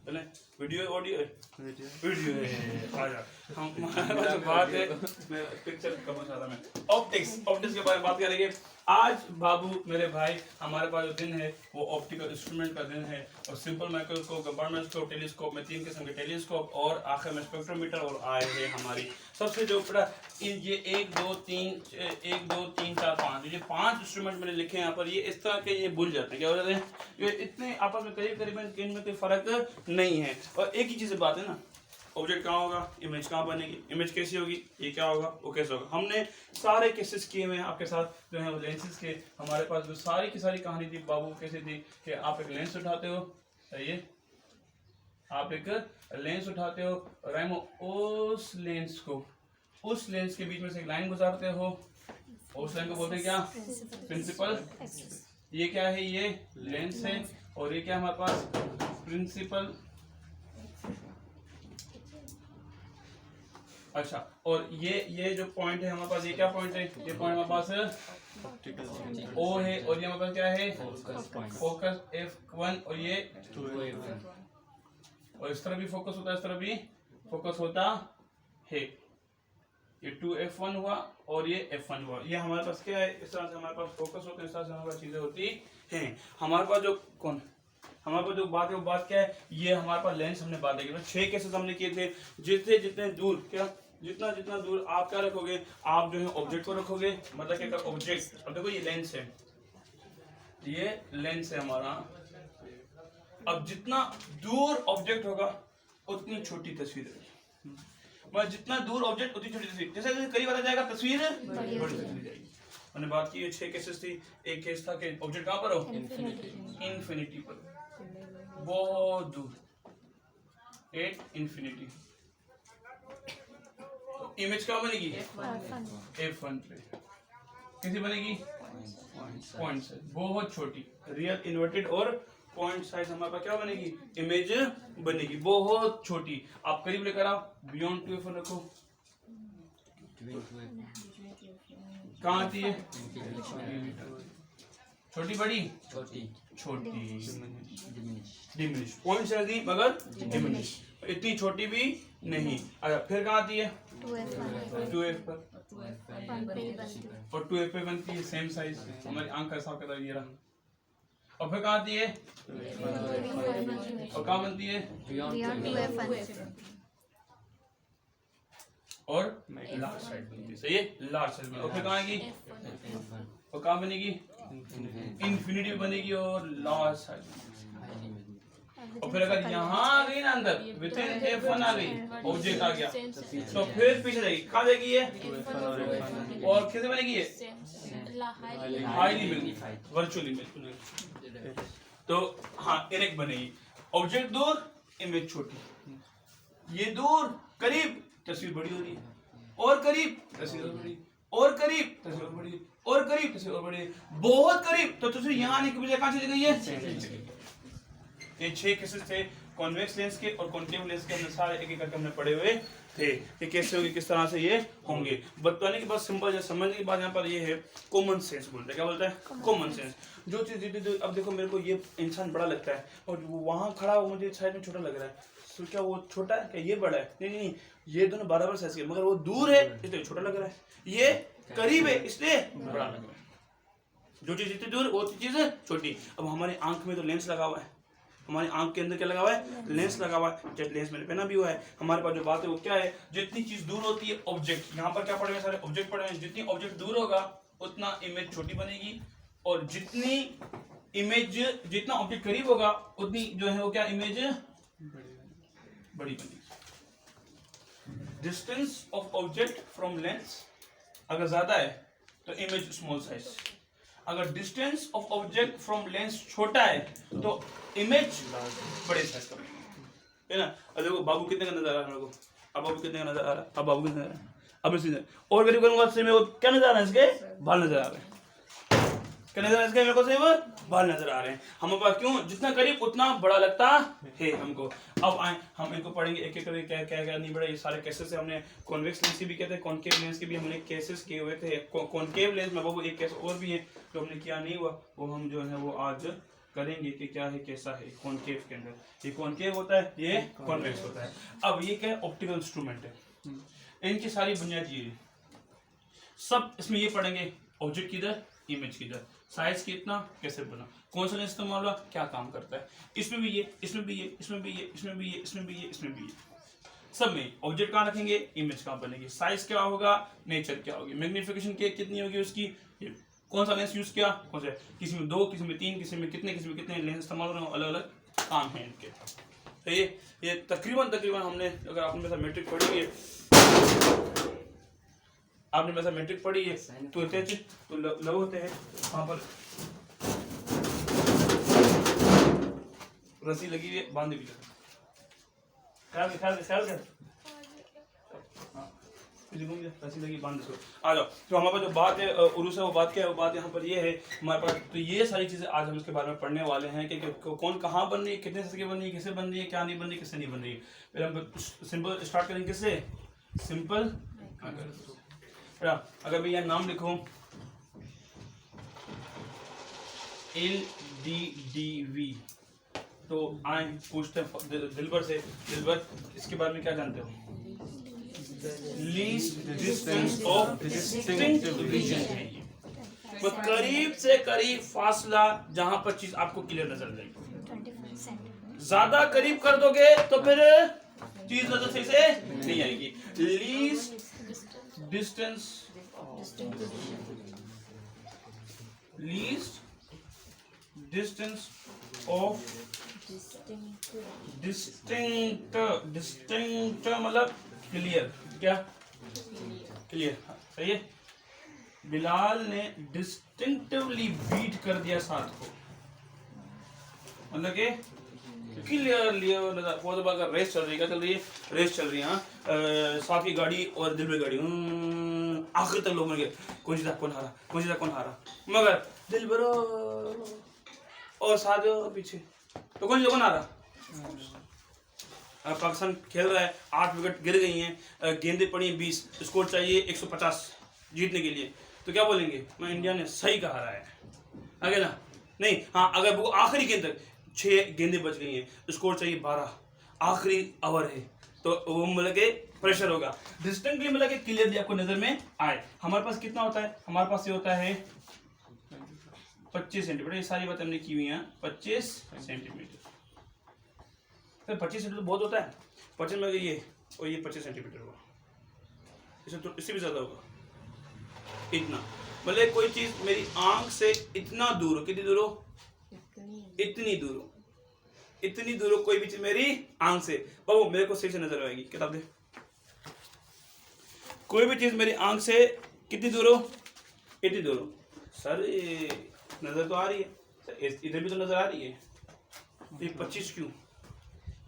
चले video audio video है आजा हम जो बात है मैं पिक्चर कम चाहता मैं ऑप्टिक्स के बारे में बात करेंगे आज बाबू मेरे भाई हमारे पास जो दिन है वो ऑप्टिकल इंस्ट्रूमेंट का दिन है और सिंपल माइक्रोस्कोप कंपार्टमेंटस्कोप टेलीस्कोप में 3 किस्म के टेलीस्कोप और आखिर में स्पेक्ट्रोमीटर और आए हैं हमारी सबसे जो बड़ा ये 1 2 3 4 5 ये 5 इंस्ट्रूमेंट मैंने लिखे हैं यहाँ पर ये इस तरह के ये भूल जाते हैं क्या हो जाते हैं ये इतने आपस में करीब इनमें कोई फर्क नहीं है और एक ही चीज़ बात है ना ऑब्जेक्ट कहाँ होगा इमेज कहाँ बनेगी इमेज कैसी होगी ये क्या होगा वो कैसे होगा हमने सारे केसेस किए हुए हैं आपके साथ जो है वो लेंसेज के हमारे पास जो सारी की सारी कहानी थी बाबू कैसे थी कि आप एक लेंस उठाते हो सही है आप एक लेंस उठाते हो रैमो उस लेंस के बीच में से एक लाइन गुजारते हो उस लाइन को बोलते हैं क्या प्रिंसिपल ये क्या है ये लेंस है और ये क्या हमारे पास प्रिंसिपल अच्छा और ये जो पॉइंट है हमारे पास ये क्या पॉइंट है ये पॉइंट हमारे पास ओ है और ये हमारे पास क्या है फोकस F1 और ये और इस तरह भी फोकस होता है इस तरह भी फोकस होता है ये 2F1 हुआ और ये F1 हुआ ये हमारे पास क्या है इस तरह से हमारे पास फोकस होते हैं इस तरह से हमारे पास चीजें होती हैं हमारे पास जो हमारे पास जो बात है वो बात क्या है ये हमारे पास लेंस हमने बात देखी 6 केसेस हमने किए थे जितने दूर क्या जितना दूर आप क्या रखोगे आप जो है ऑब्जेक्ट को रखोगे मतलब क्या ऑब्जेक्ट अब देखो ये लेंस है हमारा अब जितना दूर ऑब्जेक्ट होगा उतनी छोटी तस्वीर रहेगी मतलब जितना दूर ऑब्जेक्ट उतनी छोटी तस्वीर जैसे जैसे करीब आता जाएगा तस्वीर बड़ी होती जाएगी मैंने बात की 6 केसेस थी एक केस था कि ऑब्जेक्ट कहाँ पर हो इन्फिनिटी पर बहुत दूर एट इन्फिनिटी तो इमेज क्या बनेगी F1 पे कैसी बनेगी पॉइंट साइज बहुत छोटी रियल इन्वर्टेड और पॉइंट साइज हमारे पास क्या बनेगी इमेज बनेगी बहुत छोटी आप करीब लेकर आओ बियॉन्ड 2F1 रखो कहाँ आती है छोटी बड़ी छोटी डिमिनिश पॉइंट साइज नहीं मगर डिमिनिश इतनी छोटी भी नहीं अच्छा फिर कहाँ आती है 2F पर और 2F पे बनती है सेम साइज हमारी आंख का हिसाब किताब ये रहा और फिर कहाँ आती है और कहाँ बनती है और लार्ज साइज बनती है सही है लार्ज साइज और फिर कहाँ आएगी और कहाँ बनेगी इन्फिनिटी बनेगी और लार्ज साइज और फिर अगर यहाँ आ गई ना अंदर विद इन F1 आ गई ऑब्जेक्ट आ गया तो फिर पीछे जाएगी कहाँ जाएगी ये और कैसे बनेगी ये हाईली मैग्नीफाइड वर्चुअली मैग्नीफाइड तो हाँ इरेक्ट बनेगी ऑब्जेक्ट दूर इमेज छोटी ये दूर करीब तस्वीर बड़ी हो रही है और करीब तस्वीर बड़ी और करीब तस्वीर बड़ी और करीब तस्वीर और बड़ी बहुत करीब तो तस्वीर यहाँ आने की बजाय कहाँ चली गई है ये 6 केसेस थे कॉन्वेक्स लेंस के और कॉन्केव लेंस के हमने सारे एक एक करके हमने पढ़े हुए थे ये कैसे होंगे किस तरह से ये होंगे बताने की बात सिंपल है समझने की बात यहाँ पर ये है कॉमन सेंस बोलते हैं क्या बोलता है कॉमन सेंस जो चीज अब देखो मेरे को ये इंसान बड़ा लगता है और वहां खड़ा वो मुझे साइड में छोटा लग रहा है तो क्या वो छोटा है क्या ये बड़ा है नहीं ये दोनों बराबर साइज के मगर वो दूर है इसलिए छोटा लग रहा है ये करीब है इसलिए बड़ा लग रहा है जो चीज जितनी दूर वो चीज छोटी अब हमारी आंख में तो लेंस लगा हुआ है हमारी आंख के अंदर क्या लगा हुआ है लेंस लगा हुआ है जब लेंस मैंने पहना भी हुआ है हमारे पास जो बात है वो क्या है जितनी चीज दूर होती है ऑब्जेक्ट यहाँ पर क्या पड़े हुए सारे ऑब्जेक्ट पड़े हुए जितनी ऑब्जेक्ट दूर होगा उतना इमेज छोटी बनेगी और जितनी इमेज जितना ऑब्जेक्ट करीब होगा उतनी जो है वो क्या इमेज बड़ी बनेगी distance of object from lens अगर ज्यादा है तो इमेज स्मॉल साइज अगर distance of object from lens छोटा है तो इमेज बड़े साइज का है ना अब देखो बाबू कितने का नजर आ रहा है मेरे को अब बाबू कितने का नजर आ रहा है अब बाबू कितने का नजर आ रहा है अब इसी और करीब करूंगा से मेरे को क्या नजर आ रहा है इसके बाल नजर आ रहे हैं क्या नजर आ रहा है इसके मेरे को से वो बाल नजर आ रहे हैं हमारे पास क्यों जितना करीब उतना बड़ा लगता है हमको अब आए हम इनको पढ़ेंगे एक एक करके क्या क्या क्या नहीं बड़ा ये सारे केसेस है हमने कॉन्वेक्स लेंस के भी कहते हैं कॉनकेव लेंस के भी हमने केसेस किए हुए थे कॉनकेव लेंस में बाबू एक केस और भी है जो हमने किया नहीं हुआ वो हम जो है वो आज करेंगे कि क्या है कैसा है कॉनकेव के अंदर, ये कॉनकेव होता है, ये कॉन्वेक्स होता है। अब ये क्या है, ऑप्टिकल इंस्ट्रूमेंट है, इनकी सारी बुनियादी चीजें सब इसमें ये पढ़ेंगे, ऑब्जेक्ट किधर, इमेज किधर, साइज कितना, कैसे बना, कौन सा लेंस इस्तेमाल हुआ, क्या काम करता है, इसमें भी ये, इसमें भी ये, इसमें भी ये, इसमें भी ये, इसमें भी ये, इसमें भी ये, सब में ऑब्जेक्ट कहाँ रखेंगे, इमेज कहाँ बनेगी, साइज क्या होगा, नेचर क्या होगी, मैग्निफिकेशन कितनी होगी उसकी, कौन सा लेंस यूज किया, कौन सा, किसी में 2, किसी में 3, किसी में कितने लेंस इस्तेमाल हो रहे हैं, अलग अलग काम है इनके। तो ये तकरीबन हमने, अगर आपने मेरा मैट्रिक पढ़ी है, आपने मेरा मैट्रिक पढ़ी है तो लव होते हैं वहां पर रस्सी लगी हुई है, बांधी भी रस्सी लगी, बांध दो, आ जाओ। तो हमारे पास जो बात है उर्स है, वो बात क्या है, वो बात यहाँ पर ये है हमारे पास। तो ये सारी चीजें आज हम इसके बारे में पढ़ने वाले हैं कि कौन कहाँ बन रही है, कितने से बन रही है, किसे बन रही है, क्या नहीं बन रही है, किससे नहीं बन रही है। फिर हम सिंपल स्टार्ट करेंगे, किससे, सिंपल। अगर मैं यह नाम लिखूं LDDV, तो आए पूछते हैं दिलबर से, दिलबर इसके बारे में क्या जानते हो, least distance of distinct vision है ये, वो करीब से करीब फासला जहां पर चीज आपको क्लियर नजर आएगी। ज्यादा करीब कर दोगे तो फिर चीज नजर सही से नहीं आएगी। Least distance, least distance of distinct मतलब क्लियर, क्या क्लियर, सही है। बिलाल ने डिस्टिंक्टिवली बीट कर दिया साथ को, मतलब कि क्लियरली, अगर रेस चल रही है, क्या चल रही है, रेस चल रही है, साथ की गाड़ी और दिल में गाड़ी, आखिर तक लोग मर गए, कौन सी कौन हारा, कौन सी कौन हारा, मगर दिल भरो और साथ पीछे, तो कौन हारा। पाकिस्तान खेल रहा है, 8 विकेट गिर गई हैं, गेंदें पड़ी हैं 20, स्कोर चाहिए 150 जीतने के लिए, तो क्या बोलेंगे, मैं इंडिया ने सही कहा रहा है, आगे ना नहीं, हाँ अगर वो आखिरी गेंद तक 6 गेंदें बच गई हैं, स्कोर चाहिए 12, आखिरी ओवर है, तो वो मतलब के प्रेशर होगा, डिस्टिंक्टली मतलब के क्लियरली आपको नजर में आए। हमारे पास कितना होता है, हमारे पास ये होता है 25 सेंटीमीटर, ये सारी बात हमने की हुई है, 25 सेंटीमीटर। 25 सेंटीमीटर बहुत होता है, 25 में ये और ये 25 सेंटीमीटर हुआ, इससे तो इससे भी ज्यादा होगा, इतना मतलब कोई चीज मेरी आंख से इतना दूर हो, कितनी दूर हो, इतनी दूर हो, इतनी दूर हो, कोई भी चीज मेरी आंख से, बाबू मेरे को सही से नजर आएगी, किताब दे, कोई भी चीज मेरी आंख से कितनी दूर हो, इतनी दूर हो, सर नजर तो आ रही है, इधर भी तो नजर आ रही है, ये 25 क्यों,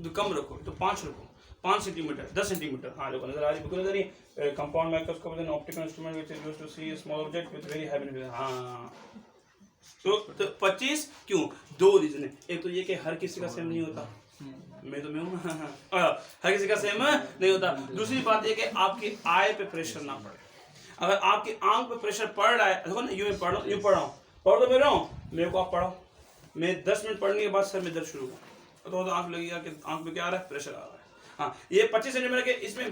तो कम रखो, तो 5 रखो, 5 सेंटीमीटर, 10 सेंटीमीटर, हाँ देखो नजर आ रही है, बिल्कुल नजर नहीं। Compound microscope is an optical instrument which is used to see a small object with very heavy, हाँ तो 25 क्यों, 2 रीजन है, एक तो ये कि हर किसी का सेम नहीं होता, मैं हूँ हर किसी का सेम नहीं होता, दूसरी बात ये कि आपकी आई पे प्रेशर ना पड़े, अगर आपकी आंख पे प्रेशर पड़ रहा है, देखो ना यूं पढ़ रहा हूँ, यूं पढ़ रहा हूँ, पढ़ तो मैं रहा हूँ, मेरे को आप पढ़ो, मैं 10 मिनट पढ़ने के बाद सर में दर्द शुरू हुआ, तो आंख लगेगा कि आंख में क्या आ रहा है, प्रेशर आ रहा है। हाँ ये 25 सेंटीमीटर के, इसमें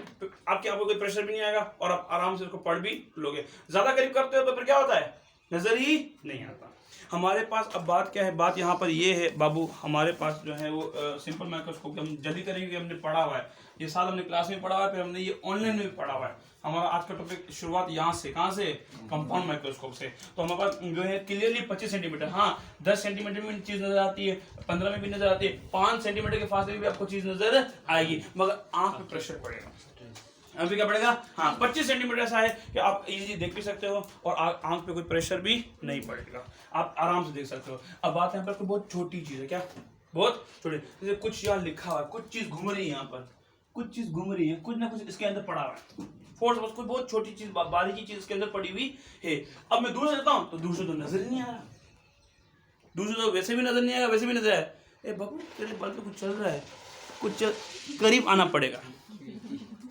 आपकी आंखों कोई प्रेशर भी नहीं आएगा और आप आराम से उसको पढ़ भी लोगे। ज्यादा करीब करते हो तो फिर क्या होता है, नजर ही नहीं आता। हमारे पास अब बात क्या है, बात यहाँ पर ये है बाबू, हमारे पास जो है वो सिंपल माइक्रोस्कोप हम जल्दी करेंगे, हमने पढ़ा हुआ है, ये साल हमने क्लास में पढ़ा हुआ है, फिर हमने ये ऑनलाइन में भी पढ़ा हुआ है। हमारा आज का टॉपिक शुरुआत यहाँ से, कहाँ से, कंपाउंड माइक्रोस्कोप से। तो हमारे पास जो है क्लियरली 25 सेंटीमीटर, हाँ 10 सेंटीमीटर में चीज नजर आती है, 15 में भी नजर आती है, 5 सेंटीमीटर के फासले में भी आपको चीज नजर आएगी, मगर आंख पे प्रेशर पड़ेगा, अभी क्या पड़ेगा, हाँ 25 सेंटीमीटर ऐसा है कि आप इजीली देख भी सकते हो और आंख पे कोई प्रेशर भी नहीं पड़ेगा, आप आराम से देख सकते हो। अब बात यहाँ पर बहुत छोटी चीज है, क्या बहुत छोटी, जैसे कुछ यहाँ लिखा हुआ है, कुछ चीज घूम रही है, यहाँ पर कुछ चीज घूम रही है, कुछ ना कुछ इसके अंदर पड़ा हुआ है, फोर्स कोई बहुत छोटी चीज, बारीकी चीज इसके अंदर पड़ी हुई है। अब मैं दूर से जाता हूँ तो दूर से तो नजर ही नहीं आ रहा, दूर से तो वैसे भी नजर नहीं आएगा, वैसे भी नजर आए, ए बाबू तेरे बल पे कुछ चल रहा है, कुछ करीब आना पड़ेगा,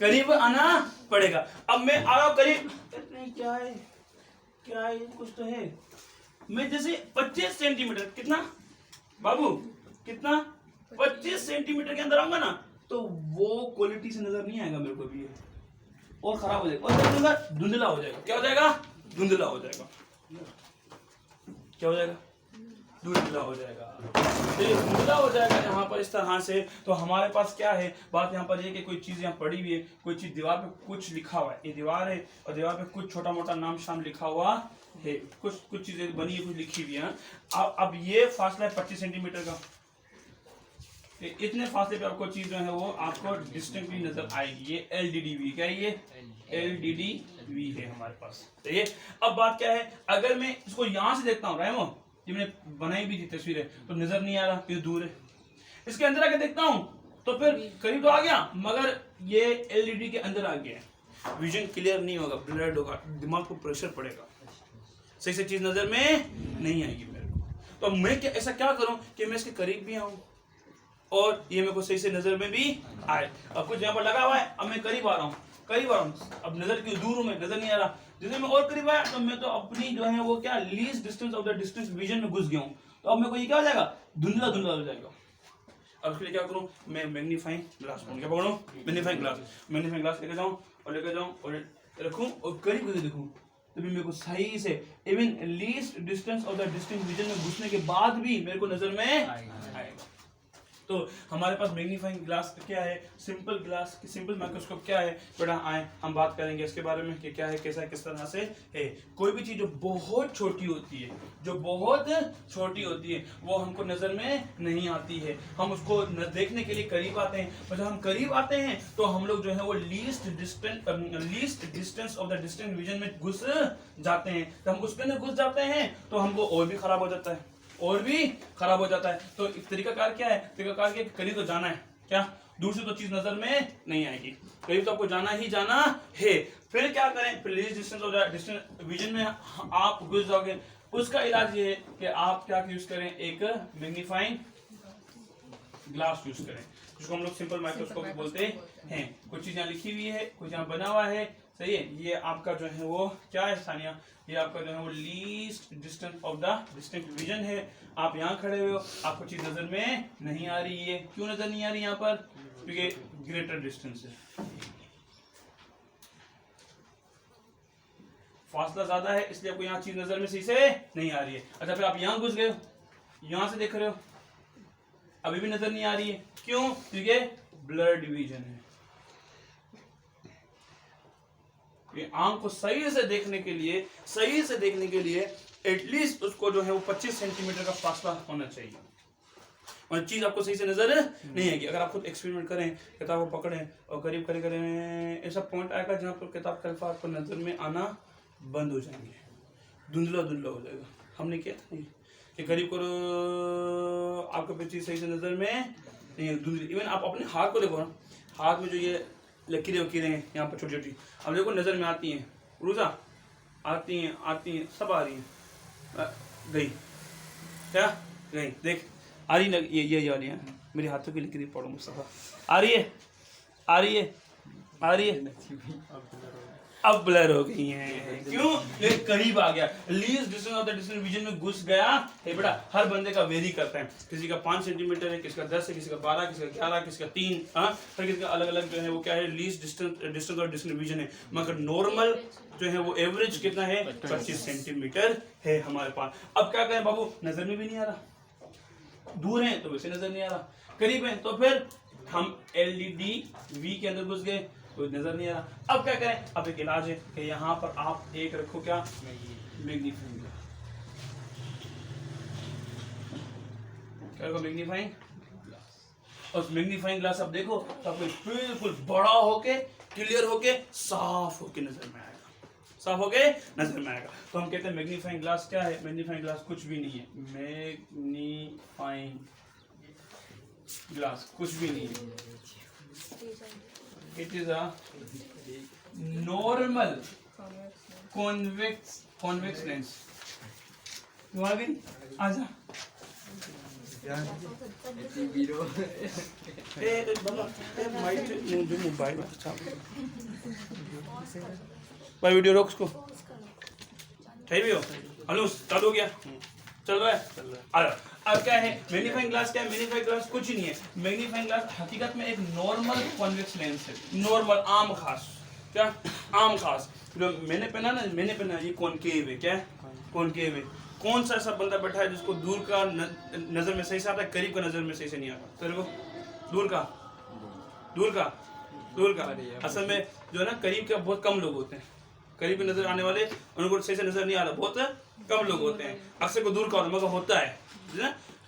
करीब आना पड़ेगा। अब मैं आ रहा हूं करीब, नहीं क्या है, क्या है, कुछ तो है, मैं जैसे 25 सेंटीमीटर, कितना बाबू कितना 25 सेंटीमीटर के अंदर आऊंगा ना तो वो क्वालिटी से नजर नहीं आएगा मेरे को भी, और खराब हो जाएगा, और क्या होगा, धुंधला हो जाएगा। क्या हो जाएगा? धुंधला हो जाएगा। क्या हो जाएगा? धुंधला हो जाएगा। तो ये धुंधला हो जाएगा यहाँ पर इस तरह से। तो हमारे पास क्या है, बात यहाँ पर ये कि कोई चीज यहाँ पड़ी हुई है, कोई चीज दीवार पे कुछ लिखा हुआ है, ये दीवार है और दीवार पे कुछ छोटा मोटा नाम शाम लिखा हुआ है, कुछ चीजें बनी है, कुछ लिखी हुई है। अब ये फासला है 25 सेंटीमीटर का, इतने फासले पे आपको चीज जो है वो आपको डिस्टिंक्टली नजर आएगी। ये LDDV, क्या है ये? LDDV है हमारे पास। तो ये अब बात क्या है, अगर मैं इसको यहां से देखता हूँ रहमो, ये मैंने बनाई भी थी तस्वीरें, तो नजर नहीं आ रहा, ये दूर है। इसके अंदर आके देखता हूँ तो फिर करीब तो आ गया, मगर ये LED के अंदर आ गया, विजन क्लियर नहीं होगा, ब्लर्ड होगा, दिमाग को प्रेशर पड़ेगा, सही से चीज नजर में नहीं आएगी मेरे को। तो मैं क्या ऐसा क्या करूं कि मैं इसके करीब भी आऊं और ये मेरे को सही से नजर में भी आए। अब कुछ यहाँ पर लगा हुआ है, अब मैं करीब आ रहा हूँ, अब नजर क्यों दूर हूं, मैं नजर नहीं आ रहा। जैसे मैं और करीब आया तो मैं तो अपनी जो है वो क्या least distance of the distance vision में घुस गया हूँ, तो अब मेरे को ये क्या हो जाएगा, धुंधला हो जाएगा। अब इसके लिए क्या करूँ, मैं मैग्नीफाइंग ग्लास क्या पकड़ूं, मैग्नीफाइंग ग्लास लेके जाऊँ और रखूँ और करीब करके देखूँ, तभी मेरे को सही से even least distance of the distance vision में घुसने के बाद भी मेरे को नजर में आएगा। तो हमारे पास मैग्नीफाइंग ग्लास क्या है, सिंपल माइक्रोस्कोप क्या है बेटा, आए हम बात करेंगे इसके बारे में कि क्या है, कैसा है, किस तरह से है। कोई भी चीज जो बहुत छोटी होती है वो हमको नजर में नहीं आती है, हम उसको देखने के लिए करीब आते हैं, और जब हम करीब आते हैं तो हम लोग जो है वो least distance of the distance vision में घुस जाते हैं। जब हम उसके अंदर घुस जाते हैं तो हमको और भी खराब हो जाता है, तो तरीकाकार क्या है, तरीकाकार के करीब तो जाना है, क्या दूर से तो चीज नजर में नहीं आएगी, करीब तो आपको जाना ही जाना है। फिर क्या करें, फिर least distance of the distance vision में आप घुस जाओगे। उसका इलाज ये है कि आप क्या यूज करें, एक मैग्नीफाइंग ग्लास यूज करें, जिसको हम लोग सिंपल माइक्रोस्कोप बोलते हैं। कुछ चीज यहाँ लिखी हुई है, कुछ यहाँ बना हुआ है, सही है। ये आपका जो है वो क्या है सानिया, ये आपका जो है वो least distance of the distinct vision है। आप यहाँ खड़े हुए हो, आपको चीज नजर में नहीं आ रही है, क्यों नजर नहीं आ रही यहाँ पर, क्योंकि ग्रेटर डिस्टेंस है, फासला ज्यादा है, इसलिए आपको यहाँ चीज नजर में सही से नहीं आ रही है। अच्छा, फिर आप यहाँ घुस गए, यहाँ से देख रहे हो, अभी भी नजर नहीं आ रही है, क्यों, क्योंकि ब्लर्ड विजन है। आंख को सही से देखने के लिए एटलीस्ट उसको जो है वो 25 सेंटीमीटर का फासला होना चाहिए, और चीज आपको सही से नजर नहीं आएगी। अगर आप खुद एक्सपेरिमेंट करें, किताब को पकड़ें और करीब करें, ऐसा पॉइंट आएगा जहाँ पर किताब के अल्फाज आपको नजर में आना बंद हो जाएंगे, धुंधला हो जाएगा। हमने किया था नहीं कि करीब करो, आपको चीज सही से नजर में नहीं, धुंधली। इवन आप अपने हाथ को देखो ना, हाथ में जो ये लकीरें हैं यहाँ पर छोटी छोटी, अब देखो नजर में आती हैं, रोजा आती हैं, सब आ रही हैं, गई देख आ रही है, ये आ रही है, मेरे हाथों की लकीरें पढ़ो मुस्तफा, आ रही है, अब ब्लर हो गई हैं, क्यों, ये करीब आ गया, least distance of the distance vision में घुस गया है बेटा। हर बंदे का वेरी करता है, किसी का 5 सेंटीमीटर है, किसी का 10 है, किसी का 12, किसी का 11, किसी का 3, फिर किसी का अलग अलग जो है वो क्या है, least distance of distance vision है, मगर नॉर्मल जो है वो एवरेज कितना है, 25 सेंटीमीटर है हमारे पास। अब क्या करें बाबू, नजर में भी नहीं आ रहा, दूर है तो वैसे नजर नहीं आ रहा, करीब है तो फिर हम LDDV के अंदर घुस गए, कोई नजर नहीं आ रहा। अब क्या करें, अब एक इलाज है कि यहाँ पर आप एक रखो, क्या, मैग्नीफाइंग ग्लास, और मैग्नीफाइंग ग्लास आप देखो तो आपको बिल्कुल बड़ा होके, क्लियर होके, साफ होके नजर में आएगा, तो हम कहते हैं मैग्नीफाइंग ग्लास क्या है, मैग्नीफाइंग ग्लास कुछ भी नहीं है, मैग्नीफाइंग ग्लास कुछ भी नहीं है, it is a normal convex lens। तू आ गई, आजा, मोबाइल भाई, वीडियो रोक उसको, सही भी हो, हलो चालू हो गया, चल रहा है। अब क्या है मैग्नीफाइंग ग्लास? क्या है मैग्नीफाइंग ग्लास? कुछ ही नहीं है। मैग्नीफाइंग ग्लास हकीकत में एक नॉर्मल कॉन्वेक्स लेंस है, नॉर्मल आम खास। क्या आम खास? जो मैंने पहना ये कॉनकेव है। क्या है? कॉनकेव है। कौन सा ऐसा बंदा बैठा है जिसको दूर का नजर में सही से आता है, करीब का नजर में सही से नहीं आता? तेरे को दूर का असल में जो है ना, करीब के बहुत कम लोग होते हैं। करीब नजर आने वाले उनको सही से नजर नहीं आ रहा, बहुत कम लोग होते हैं। अक्सर को दूर का मगर होता है।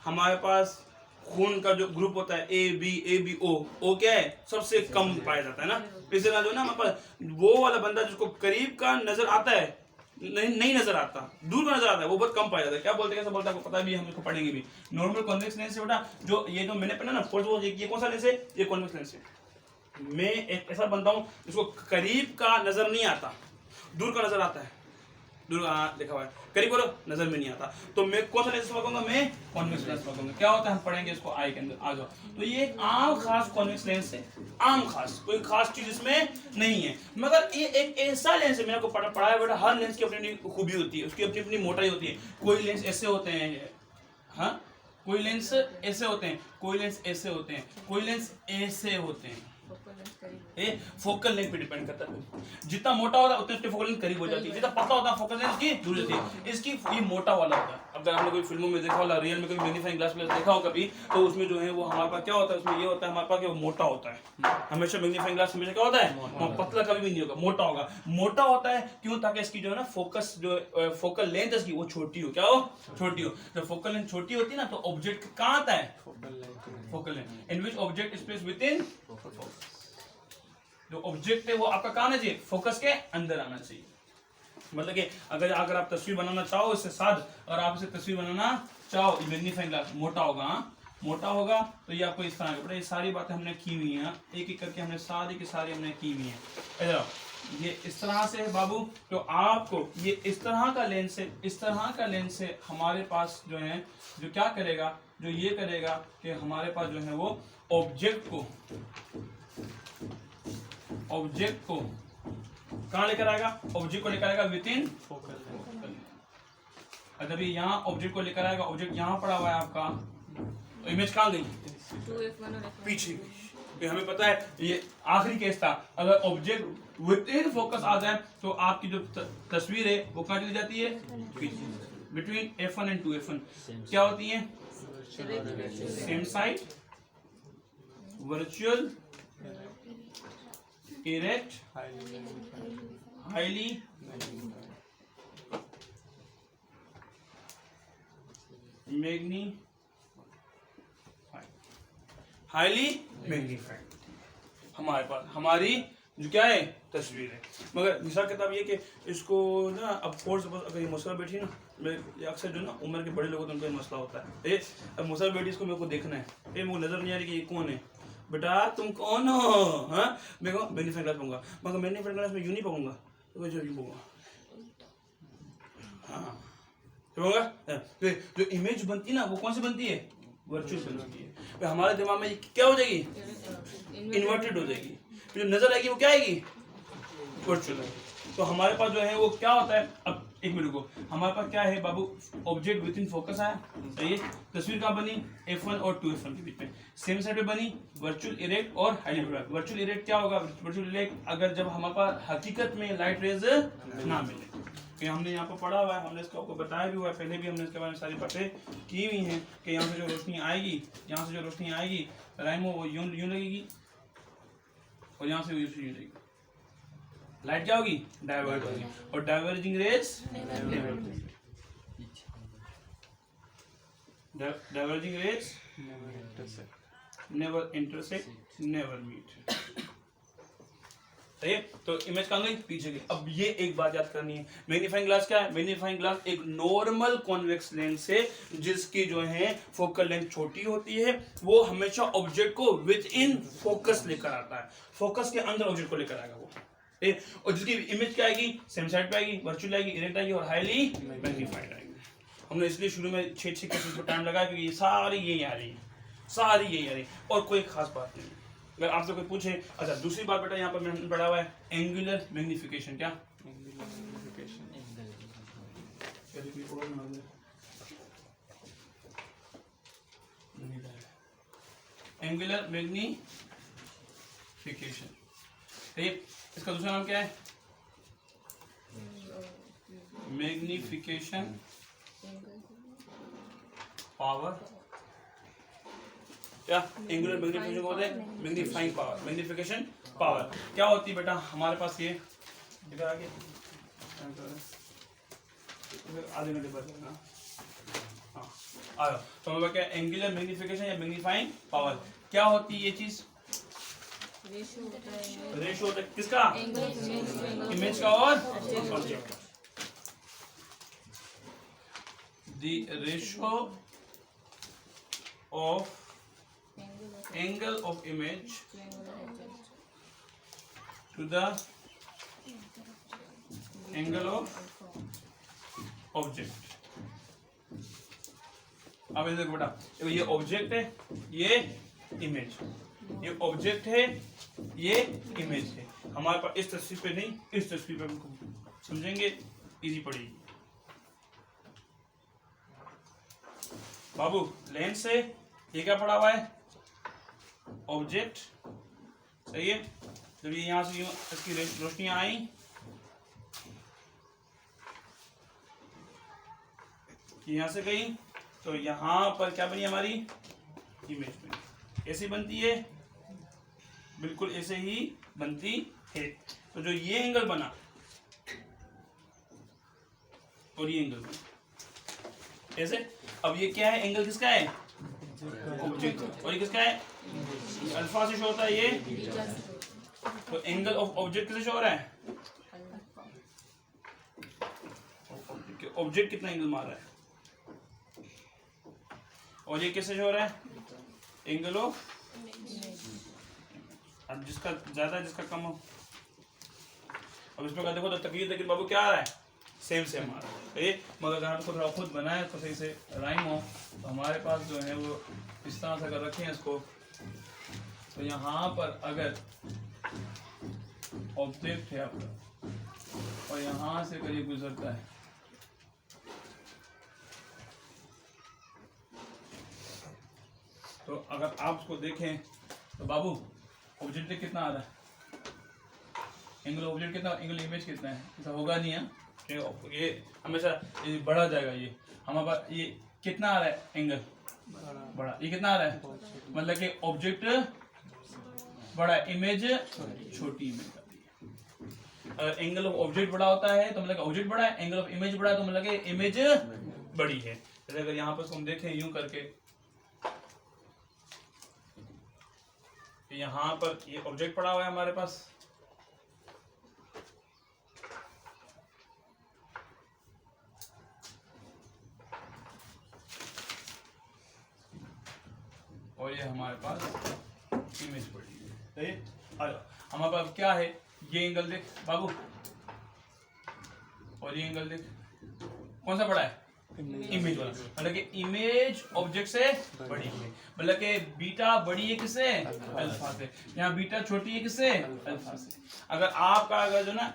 हमारे पास खून का जो ग्रुप होता है ए बी ओ क्या है? सबसे कम पाया जाता है ना। इसलिए जो है ना हमारे पास वो वाला बंदा जिसको करीब का नजर आता है, नहीं नजर आता, दूर का नजर आता है, वो बहुत कम पाया जाता है। क्या बोलते हैं, कैसे बोलता है, आपको पता भी, हम इसको पढ़ेंगे भी। नॉर्मल कॉन्वेक्स लेंस से बेटा, जो ये जो मैंने पढ़ा ना फोर्स, ये कौन सा लेंस है? ये कॉन्वेक्स लेंस है। मैं एक ऐसा बंदा हूं जिसको करीब का नजर नहीं आता, दूर का नजर आता है। दूर लिखा हुआ है, करीब बोलो नजर में नहीं आता, तो मैं कौन सा लेंस लगाऊंगा? मैं कॉन्वेक्स लेंस लगाऊंगा। क्या होता है, हम पढ़ेंगे इसको आई के अंदर। आ जाओ। तो ये एक आम खास कॉन्वेक्स लेंस है, आम खास, कोई खास चीज इसमें नहीं है। मगर ये एक ऐसा लेंस है, मैंने को पढ़ा है बेटा, हर लेंस की अपनी अपनी खूबी होती है, उसकी अपनी अपनी मोटाई होती है। कोई लेंस ऐसे होते हैं, हाँ, कोई लेंस ऐसे होते हैं, कोई लेंस ऐसे होते हैं, कोई लेंस ऐसे होते हैं। फोकल लेंथ पे डिपेंड करता है। जितना मोटा होता है उतनी उसकी फोकल लेंथ करीब हो जाती है, जितना पतला होता है फोकल लेंथ की दूर जाती है। इसकी ये मोटा वाला होता है। अगर आपने कोई फिल्मों में देखा होगा, रियल में कोई मैग्नीफाइंग ग्लास में देखा हो कभी, तो उसमें जो है वो हमारे पास क्या होता है, उसमें ये होता है हमारे पास कि वो मोटा होता है। हमेशा मैग्नीफाइंग ग्लास हमेशा क्या होता है, पतला कभी भी नहीं होगा, मोटा होगा। मोटा होता है क्यों? ताकि इसकी जो है ना फोकस, जो फोकल लेंथ इसकी वो छोटी हो। क्या हो? छोटी हो। जब फोकल लेंथ छोटी होती है ना, तो ऑब्जेक्ट कहाँ आता है? Focal length in which object is placed with in focus. जो ऑब्जेक्ट है वो आपका कहाँ आना चाहिए? फोकस के अंदर आना चाहिए। मतलब कि अगर आप तस्वीर बनाना चाहो इससे साथ, और आप इसे तस्वीर बनाना चाहो, मैग्नीफाइंग ग्लास मोटा होगा, मोटा होगा तो ये आपको इस तरह का। ये सारी बातें हमने की हुई हैं, एक एक करके हमने सारी की सारी हमने की हुई हैं। ये इस तरह से है बाबू, तो आपको ये इस तरह का लेंस है, इस तरह का लेंस है हमारे पास जो है, जो क्या करेगा, जो ये करेगा कि हमारे पास जो है वो ऑब्जेक्ट को कहाँ लेकर आएगा? ऑब्जेक्ट को लेकर आएगा विद इन फोकल। अगर ये यहाँ ऑब्जेक्ट को लेकर आएगा, ऑब्जेक्ट यहाँ पड़ा हुआ है आपका, तो इमेज कहाँ गई? पीछे। हमें पता है ये आखिरी केस था। अगर ऑब्जेक्ट विद इन फोकस आ जाए तो आपकी जो तस्वीर है वो कहाँ चली जाती है? पीछे। बिटवीन F1 एंड 2F1 क्या होती है? Same side, virtual, erect, highly magnified, highly magnified हमारे पास, हमारी जो क्या है तस्वीर है। मगर मिसाल किताब ये कि इसको ना, अब फोर्स अगर ये मसला बैठी ना, मैं अक्सर जो ना उम्र के बड़े लोगों तो उनका मसला होता है, अब मसला बैठी इसको मेरे को देखना है, मेरे को नजर नहीं आ रही कि ये कौन है। बेटा तुम कौन हो? हाँ, मैं कहूँ मैग्नीफाइंग ग्लास पकूंगा, मगर मैग्नीफाइंग ग्लास में यूं नहीं पकूंगा, तो जो यूं पकूंगा, हाँ पकूंगा। जो इमेज बनती है ना, वो कौन सी बनती है? वर्चुअल बनती है। तो हमारे दिमाग में क्या हो जाएगी? इन्वर्टेड हो जाएगी। जो नजर आएगी वो क्या आएगी? वर्चुअल। तो हमारे पास जो है वो क्या होता है, अब एक मिनट को, हमारे पास क्या है बाबू? ऑब्जेक्ट विद इन फोकस आया, सही है। तस्वीर कहाँ बनी? F1 और 2F1 के बीच में, सेम साइड पे बनी, वर्चुअल, इरेक्ट और हाईली मैग्नीफाइड। वर्चुअल इरेक्ट क्या होगा? वर्चुअल इरेक्ट अगर जब हमारे पास हकीकत में लाइट रेज ना मिले, कि हमने यहाँ पर पढ़ा हुआ है, हमने इसको आपको बताया भी हुआ है, पहले भी हमने इसके बारे में सारी बातें की हुई हैं कि यहाँ से जो रोशनी आएगी, यहाँ से जो रोशनी आएगी राइमो वो यूं लगेगी, और यहाँ से यूं लगेगी, लाइट क्या होगी? डाइवर्ट होगी, और diverging rays never intersect, never meet. सही है। तो इमेज कहाँ गई? पीछे गई। अब ये एक बात याद करनी है, मैग्नीफाइंग ग्लास क्या है? मैग्नीफाइंग ग्लास एक नॉर्मल कॉन्वेक्स लेंस है जिसकी जो है फोकल लेंथ छोटी होती है। वो हमेशा ऑब्जेक्ट को विद इन फोकस लेकर आता है, फोकस के अंदर ऑब्जेक्ट को लेकर आएगा वो। और जिसकी इमेज क्या आएगी? सेम साइड पे आएगी, वर्चुअल आएगी, इरेक्ट आएगी और हाईली मैग्नीफाइड आएगी। हमने इसलिए शुरू में 6 केसेस को टाइम लगाया क्योंकि ये सारी यही आ रही है, सारी यही आ रही है, और कोई खास बात नहीं। अगर आपसे कोई पूछे, अच्छा दूसरी बात बेटा यहाँ पर मैंने पढ़ा हुआ है एंगुलर मैग्निफिकेशन। क्या? Angular magnification. ठीक, इसका दूसरा नाम क्या है? Magnification power. क्या एंगुलर मैग्नीफिकेशन बोलते हैं? Magnifying power, magnification power. क्या होती है बेटा हमारे पास ये आगे आधे घंटे बाद हाँ आया। तो हमारे क्या एंगुलर मैग्नीफिकेशन या मैग्नीफाइंग पावर क्या होती है? ये चीज रेशो होता है किसका? इमेज का और ऑब्जेक्ट का। The ratio of angle of image to the angle of object। अब ये देखो बेटा, ये ऑब्जेक्ट है, ये इमेज, ये ऑब्जेक्ट है, ये इमेज है। हमारे पास इस तस्वीर पे नहीं, इस तस्वीर पे हमको समझेंगे, इजी पड़ेगी। बाबू लेंस से ये क्या पड़ा हुआ है? ऑब्जेक्ट, सही है। जब ये यहां से इसकी रोशनियां आई, यहां से गई, तो यहां पर क्या बनी हमारी? इमेज बनी। ऐसी बनती है, बिल्कुल ऐसे ही बनती है। तो जो ये एंगल बना और ये एंगल बना ऐसे। अब ये क्या है? एंगल किसका है? ऑब्जेक्ट। और ये किसका है? अल्फा से शो होता है ये। तो एंगल ऑफ ऑब्जेक्ट किससे शो हो रहा है? ऑब्जेक्ट कितना एंगल मार रहा है, और ये किससे शो हो रहा है? Angle of. अब जिसका ज्यादा जिसका कम हो। अब इसमें देखो तो तकरीर लेकिन बाबू क्या आ रहा है? सेम सेम आ रहा है। मगर अगर हमको थोड़ा खुद बनाए तो सही से राइम हो, तो हमारे पास जो है वो इस तरह से अगर रखें इसको, तो यहाँ पर अगर ऑब्जेक्ट है आपका और यहाँ से करीब गुजरता है, तो अगर आप उसको देखें तो बाबू ऑब्जेक्ट कितना आ रहा है? एंगल ऑब्जेक्ट कितना, एंगल इमेज कितना है? ऐसा होगा नहीं है, ये हमेशा ये बढ़ा जाएगा। ये हमारे पास ये कितना आ रहा है? एंगल बड़ा। ये कितना आ रहा है? मतलब कि ऑब्जेक्ट बड़ा, इमेज छोटी इमेज आती है। अगर एंगल ऑफ ऑब्जेक्ट बड़ा होता है तो मतलब ऑब्जेक्ट बड़ा है, एंगल ऑफ इमेज बड़ा है तो मतलब कि इमेज बड़ी है। जैसे अगर यहाँ पर हम देखें यूं करके, यहाँ पर ये ऑब्जेक्ट पड़ा हुआ है हमारे पास, और ये हमारे पास इमेज पड़ी है। सही, हमारे पास क्या है? ये एंगल देख बाबू, और ये एंगल देख, कौन सा बड़ा है? इमेज वाला। मतलब कि इमेज ऑब्जेक्ट से बड़ी है, मतलब कि बीटा बड़ी है किससे? अल्फा से। यहाँ बीटा छोटी है किससे? अल्फा से। अगर आपका अगर जो ना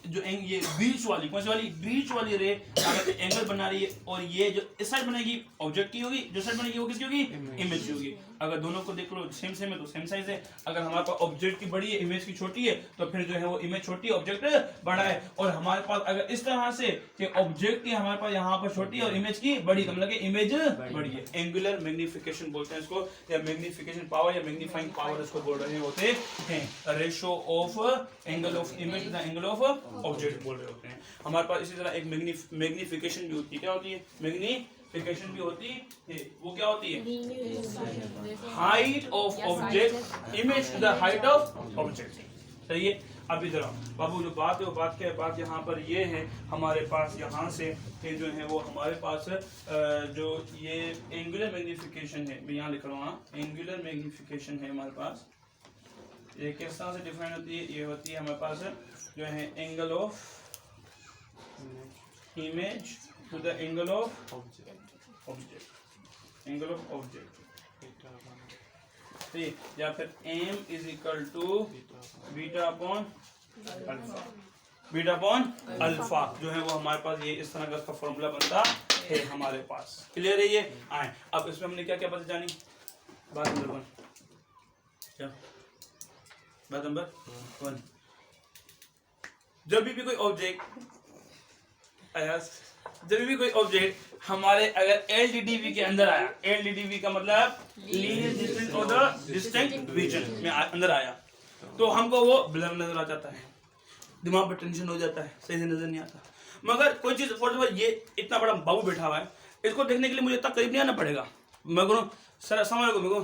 जो ये बीच वाली, कौन सी वाली? बीच वाली रे अगर एंगल बना रही है, और ये जो इस साइड बनेगी ऑब्जेक्ट की होगी, जो साइड बनेगी वो किसकी होगी? इमेज की होगी। अगर दोनों को देख लो सेम सेम है तो सेम साइज है। अगर हमारे पास ऑब्जेक्ट की बड़ी है, इमेज की छोटी है, तो फिर जो है वो इमेज छोटी है, ऑब्जेक्ट बड़ा है। और हमारे पास अगर इस तरह से कि ऑब्जेक्ट की हमारे पास यहाँ पर छोटी है और इमेज की बड़ी, मतलब कि इमेज बड़ी है। एंगुलर मैग्नीफिकेशन बोलते हैं इसको, या मैग्नीफिकेशन पावर या मैग्नीफाइंग पावर इसको बोल रहे होते हैं। Ratio of angle of image to the angle of object बोल रहे होते हैं। हमारे पास इसी तरह एक मैग्नीफिकेशन भी होती है। क्या होती है? मैग्नीफिकेशन भी होती है। वो क्या होती है? Height of object image to the height of object. सही है। अब इधर बाबू जो बात है वो बात क्या है? बात यहाँ पर ये है हमारे पास, यहाँ से जो है वो हमारे पास जो ये एंगुलर मैग्नीफिकेशन है, मैं यहाँ लिख रहा हूँ, एंगुलर मैग्नीफिकेशन है हमारे पास। ये किस तरह से डिफाइन होती है? ये होती है हमारे पास जो है angle of image to the angle of object, angle of object, या फिर m is equal to beta upon alpha. Beta upon alpha जो है वो हमारे पास ये इस तरह का इसका फॉर्मूला बनता है हमारे पास। क्लियर है ये? आए अब इसमें हमने क्या क्या बातें जानी? बात नंबर 1 क्या बात नंबर 1, जब भी कोई ऑब्जेक्ट हमारे अगर LDDV के अंदर आया, LDDV का मतलब linear distance of the distinct vision में अंदर आया, तो हमको वो ब्लर नजर आ जाता है, दिमाग पर टेंशन हो जाता है, सही से नजर नहीं आता। मगर कोई चीज फॉर एग्जांपल ये इतना बड़ा बाबू बैठा हुआ है, इसको देखने के लिए मुझे इतना करीब नहीं आना पड़ेगा। मैं बोलूं सर अस्सलाम वालेकुम, मेरे को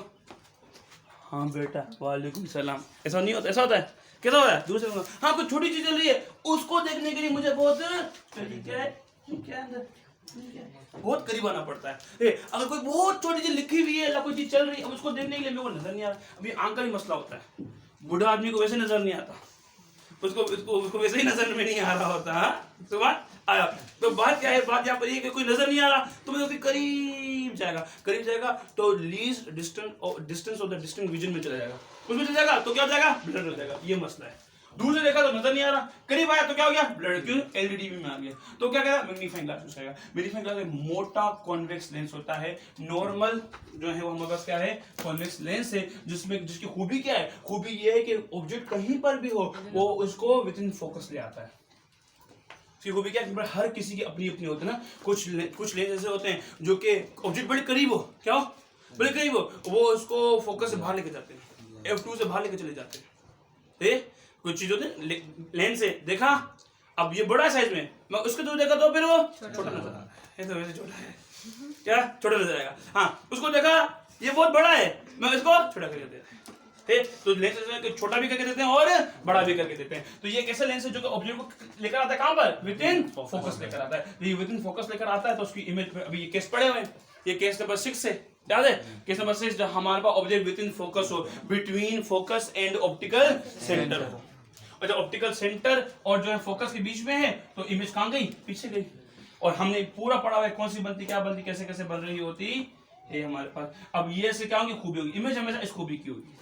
हाँ बेटा वालेकुम सलाम, ऐसा नहीं होता। ऐसा होता है, कैसा होता है? दूर से हाँ कोई छोटी चीज चल रही है, उसको देखने के लिए मुझे बहुत बहुत करीब आना पड़ता है। अगर कोई बहुत छोटी चीज लिखी हुई है या कोई चीज चल रही है, अब उसको देखने के लिए मेरे को नजर नहीं आ रहा। अभी आंख का भी मसला होता है, बूढ़ा आदमी को वैसे नजर नहीं आता, उसको वैसे ही नजर में नहीं आ रहा होता। तो बात आया, तो बात क्या है, बात यहाँ पर ये कि कोई नजर नहीं आ रहा तो मैं उसके करीब जाएगा तो least distance of the distinct vision में चला जाएगा, उसमें चला जाएगा तो क्या हो जाएगा, ब्लर हो जाएगा। ये मसला है। दूर से देखा तो नजर नहीं आ रहा, करीब आया तो क्या हो गया, ब्लर। क्यों? LDDV में आ गया। तो क्या कहेगा, मैग्नीफाइंग ग्लास यूज करेगा। मैग्नीफाइंग ग्लास एक मोटा कॉन्वेक्स लेंस होता है, नॉर्मल जो है वो हमारे पास क्या है, कॉन्वेक्स लेंस है, जिसकी खूबी क्या है, खूबी ये है कि ऑब्जेक्ट कहीं पर भी हो वो उसको विद इन फोकस ले आता है। इसकी खूबी क्या है, हर किसी की अपनी अपनी होती है ना। कुछ लेंस ऐसे होते हैं जो कि ऑब्जेक्ट बड़े करीब हो, क्या हो, बड़े करीब हो, वो उसको फोकस से बाहर लेके जाते हैं, F2 से बाहर लेके चले जाते हैं। कुछ चीज होते हैं लेंस से देखा, अब ये बड़ा साइज में, मैं उसके दूर देखा तो फिर वो छोटा नजर आ रहा है, ये तो वैसे छोटा है, क्या छोटा नजर आएगा। हाँ, उसको देखा ये बहुत बड़ा है, मैं इसको छोटा करके देता हूँ। तो लेंस छोटा भी करके देते हैं और बड़ा भी करके देते हैं। तो ये कैसा लेंस है जो ऑब्जेक्ट को लेकर आता है, कहां पर, विद इन फोकस लेकर आता है। ये विद इन फोकस लेकर आता है तो उसकी इमेज, अभी ये केस पड़े हुए हैं, ये केस नंबर 6 है, याद है केस नंबर 6, जब हमारे पास ऑब्जेक्ट विद इन फोकस हो, between focus and optical centre हो, और जब ऑप्टिकल सेंटर और जो है फोकस के बीच में है तो इमेज कहां गई, पीछे गई। और हमने पूरा पढ़ा हुआ है कौन सी बनती, क्या बनती, कैसे कैसे बन रही होती है हमारे पास। अब ये से क्या होगी, खूबी होगी, इमेज हमेशा इस खूबी की होगी।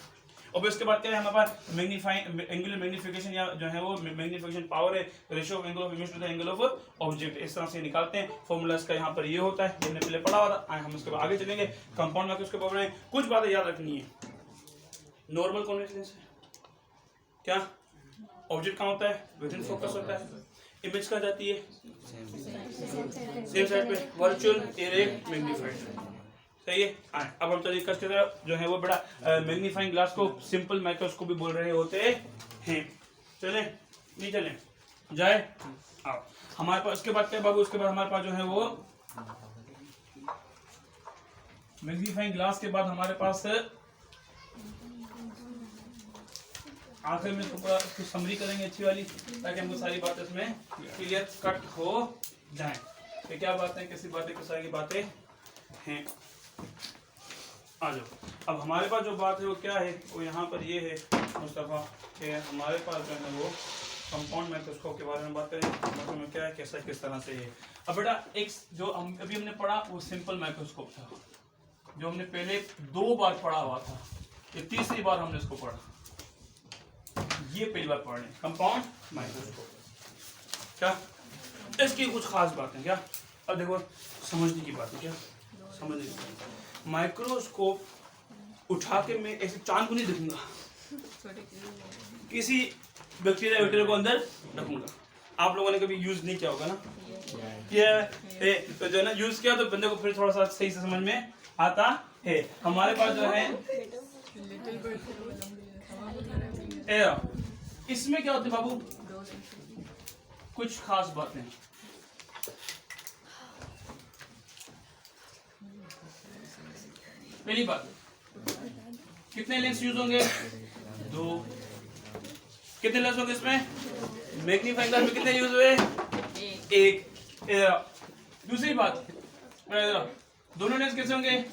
और इसके बाद क्या है हमारे पास, मैग्नीफाइंग एंगुलर मैग्नीफिकेशन, या जो है वो मैग्नीफिकेशन पावर है, ratio of angle of image to the angle of object, इस तरह से निकालते हैं। फॉर्मूला इसका यहाँ पर ये होता है, हमने पहले पढ़ा हुआ था, हम इसके आगे चलेंगे। कंपाउंड में उसके बारे में कुछ बातें याद रखनी है। नॉर्मल कॉन्वेक्स लेंस क्या, ऑब्जेक्ट कहाँ होता है, विद इन फोकस होता है, इमेज कहाँ जाती है, सेम साइड पे, वर्चुअल इरेक्ट मैग्नीफाइड, सही है। अब हम तरीका की तरफ जो है वो बड़ा मैग्नीफाइंग ग्लास को सिंपल माइक्रोस्कोप भी बोल रहे होते हैं। चले नहीं चले जाए, आओ हमारे पास उसके बाद क्या बाबू, उसके बाद हमारे पास जो है वो मैग्नीफाइंग ग्लास के बाद हमारे पास आखिर में थोड़ा उसकी समरी करेंगे अच्छी वाली, ताकि हमको सारी बातें इसमें क्लियर कट हो जाए कि क्या बातें, कैसी बातें, किस तरह की बातें हैं। आ जाओ, अब हमारे पास जो बात है वो क्या है, वो यहाँ पर ये है मुस्तफ़ा कि हमारे पास जो है वो कंपाउंड माइक्रोस्कोप के बारे में बात करें, मतलब में क्या है, कैसा किस तरह से है। अब बेटा एक जो अभी हमने पढ़ा वो सिंपल माइक्रोस्कोप था, जो हमने पहले 2 बार पढ़ा हुआ था, ये तीसरी बार हमने इसको पढ़ा, ये पहली बार पढ़ रहे कंपाउंड माइक्रोस्कोप। क्या इसकी कुछ खास बात है क्या, अब देखो समझने की बात है, क्या समझने की बात है। माइक्रोस्कोप उठा के मैं ऐसे चांद को नहीं देखूंगा, किसी बैक्टीरिया को अंदर रखूंगा। आप लोगों ने कभी यूज नहीं किया होगा ना, ये तो जो है ना यूज किया तो बंदे को फिर थोड़ा सा सही से समझ में आता है। हमारे पास जो है इसमें क्या होता है बाबू, कुछ खास बातें। पहली बात, कितने लेंस यूज होंगे, 2। कितने लेंस होंगे इसमें, मैग्नीफाइंग ग्लास में कितने यूज हुए, 1। दूसरी बात, दोनों लेंस कैसे होंगे,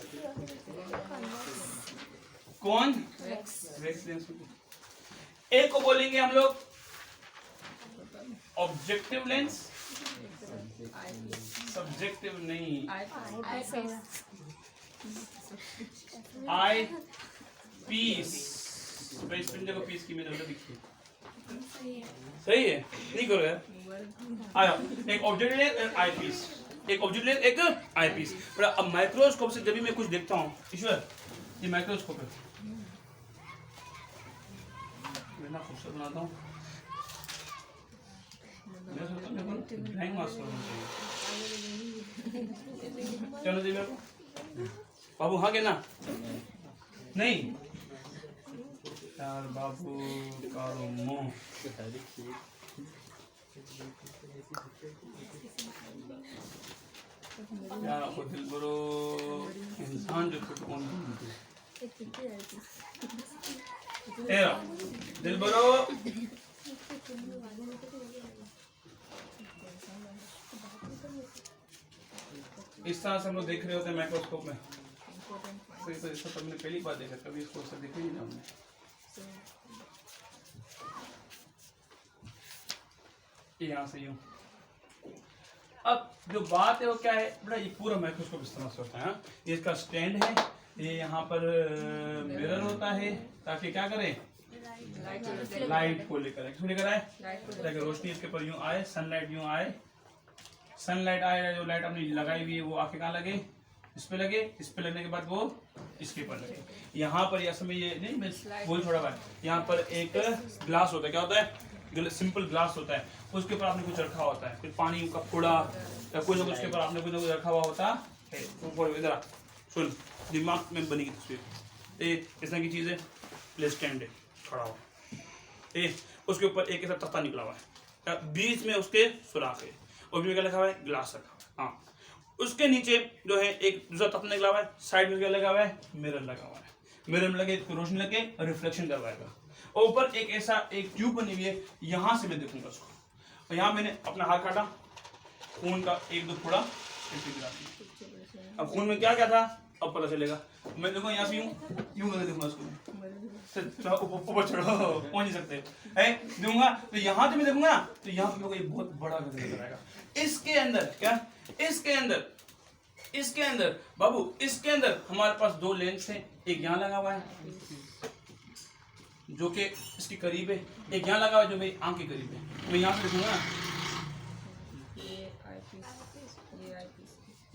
कॉन्वेक्स लेंस। एक को बोलेंगे हम लोग ऑब्जेक्टिव लेंस, सब्जेक्टिव नहीं, आई पीस। इस पिंडे को पीस की में दिखी, सही है, नहीं करो यार। आया एक ऑब्जेक्टिव लेंस, एक आई पीस, एक ऑब्जेक्टिव लेंस, एक आई पीस। अब माइक्रोस्कोप से जब भी मैं कुछ देखता हूँ, ईश्वर ये माइक्रोस्कोप है, इतना खूबसूरत बनाता हूँ। मैं सोचता हूँ मेरे को ड्राइंग मास्टर होना चाहिए। चलो जी मेरे को बाबू हाँ के ना नहीं यार बाबू कारो मुँह यार आपको दिल बरो इंसान जो फिट कौन तेरा दिल बरो इस तरह से हम लोग देख रहे होते हैं माइक्रोस्कोप में। तो इसको तो हमने पहली बार देखा, कभी इसको ऐसा देखा ही नहीं हमने। यहाँ से यूं। अब जो बात है वो क्या है बड़ा, ये पूरा माइक्रोस्कोप इस तरह से होता है। ये इसका स्टैंड है, ये यहाँ पर मिरर होता है ताकि क्या करें लाइट को लेकर आए ताकि रोशनी इसके ऊपर यूं आए, सनलाइट यूं आए, सनलाइट आए, जो लाइट आपने लगाई हुई है वो आके कहाँ लगे, इस पे लगे, इस पे लगने के बाद वो इसके ऊपर लगे। यहाँ पर ये समय ये नहीं मैं बोल छोड़ा बात, यहाँ पर एक ग्लास होता है, क्या होता है सिंपल ग्लास होता है, उसके ऊपर आपने कुछ रखा होता है, फिर पानी का कूड़ा या कुछ ना कुछ के ऊपर आपने कुछ ना कुछ रखा हुआ होता है। इधर सुन, दिमाग में बनी तस्वीर इस तरह की चीज़ है, प्ले स्टैंड है खड़ा हुआ, उसके ऊपर एक ऐसा तख्ता निकला हुआ है, बीच में उसके सुराख है और बीच में क्या लिखा हुआ है ग्लास रखा हुआ है। हाँ, उसके नीचे जो है एक दूसरा तख्ता निकला हुआ है, साइड में क्या लगा हुआ है मिरर लगा हुआ है, मिरर में लगे रोशनी लगे रिफ्लेक्शन करवाएगा। और ऊपर एक ऐसा एक ट्यूब बनी हुई है, यहाँ से मैं देखूंगा उसको, और यहाँ मैंने अपना हाथ काटा, खून का एक दो फोड़ा गिरा दिया। अब खून में क्या क्या था अब पता चलेगा, मैं देखो यहाँ से यूं करके देखूंगा उसको, ऊपर चढ़ो पहुंच नहीं सकते है दूंगा, तो यहाँ से मैं देखूंगा ना तो यहाँ पे एक बहुत बड़ा नजर आएगा। इसके अंदर क्या, इसके अंदर बाबू, इसके अंदर हमारे पास दो लेंस हैं, एक यहाँ लगा हुआ है जो कि इसके करीब है, एक यहाँ लगा हुआ है जो मेरी आंख के करीब है। मैं यहाँ से देखूंगा ना,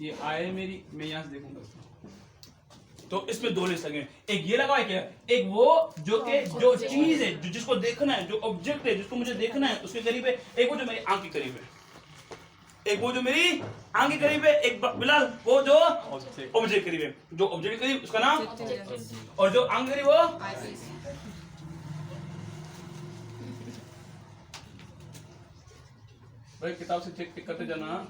ये आई है मेरी, मैं यहाँ से देखूंगा तो इसमें दो लेंस लगे, एक ये लगा है क्या, एक वो जो के जो चीज है जो जिसको देखना है, जो ऑब्जेक्ट है जिसको मुझे देखना है उसके करीब है, एक वो जो मेरी आंख के करीब है, एक वो जो मेरी आंख के करीब है, एक बिलाल वो जो ऑब्जेक्ट करीब है, जो ऑब्जेक्ट करीब उसका नाम और जो आंख करीब वो। भाई किताब से चेक करते जाना।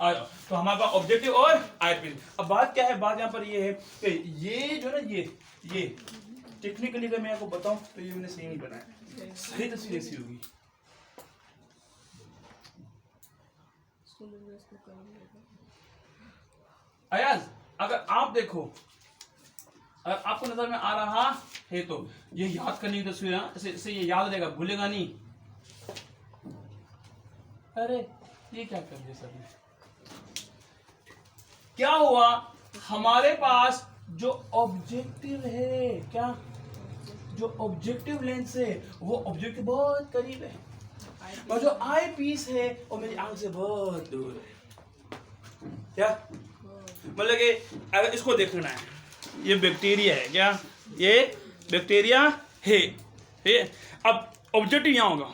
तो हमारे पास ऑब्जेक्टिव और आईपीस। अब बात क्या है, बात यहाँ पर ये है कि ये जो ना ये टेक्निकली अगर मैं आपको बताऊं तो ये मैंने सही नहीं बनाया, सही तस्वीर ऐसी होगी। अयाज अगर आप देखो, अगर आपको नजर में आ रहा है तो ये याद करने की तस्वीर है, इसे ये याद रहेगा, भूलेगा नहीं। अरे ये क्या कर दिया सर ने, क्या हुआ हमारे पास जो ऑब्जेक्टिव है, क्या जो ऑब्जेक्टिव लेंस है वो ऑब्जेक्टिव बहुत करीब है, और जो आई पीस है वो मेरी आंख से बहुत दूर है। क्या मतलब कि अगर इसको देखना है, ये बैक्टीरिया है, क्या ये बैक्टीरिया है। अब ऑब्जेक्टिव यहाँ होगा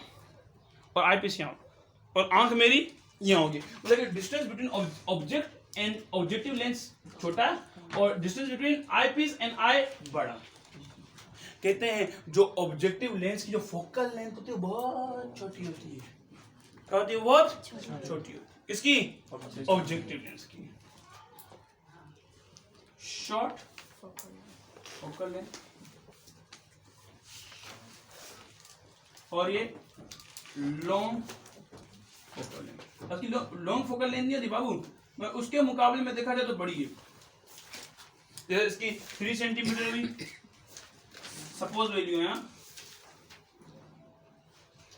और आई पीस यहाँ होगा और आंख मेरी यहाँ होगी, मतलब कि distance between object and objective lens छोटा और distance between eyepiece and eye बड़ा। कहते हैं जो ऑब्जेक्टिव लेंस की जो फोकल लेंथ होती है बहुत छोटी होती है, क्या होती है बहुत छोटी होती है, किसकी ऑब्जेक्टिव लेंस की। शॉर्ट फोकल लेंथ और ये लॉन्ग फोकल लेंथ। असली लॉन्ग फोकल लेंथ नहीं होती बाबू, मैं उसके मुकाबले में देखा जाए तो बड़ी है, जैसे इसकी 3 सेंटीमीटर भी सपोज वैल्यू है,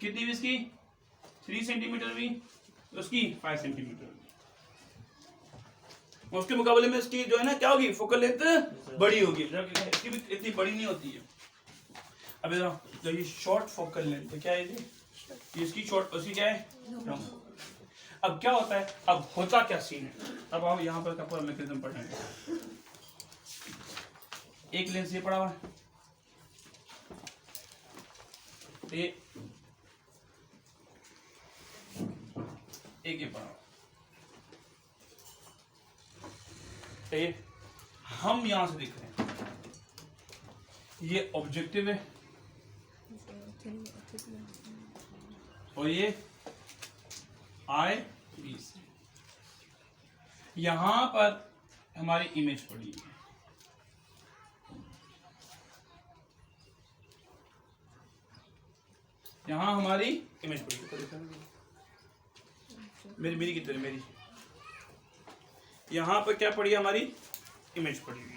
कितनी भी इसकी 3 सेंटीमीटर भी, उसकी 5 सेंटीमीटर, उसके मुकाबले में इसकी जो है ना क्या होगी फोकल लेंथ बड़ी होगी, इसकी भी इतनी बड़ी नहीं होती है। अब जो ये शॉर्ट फोकल लेंथ है क्या है ये इसकी शॉर्ट, उसकी क्या है लॉन्ग। अब क्या होता है, अब होता क्या सीन है, अब आप यहाँ पर पूरा मैकेनिज्म पढ़ेंगे। एक लेंस ये पड़ा हुआ है, एक ये पड़ा हुआ है, हम यहां से देख रहे हैं, ये ऑब्जेक्टिव है और ये आई पीस, यहां पर हमारी इमेज पड़ी है, यहां हमारी इमेज पड़ी है, मेरी कितनी, मेरी यहां पर क्या पड़ी है, हमारी इमेज पड़ी हुई है।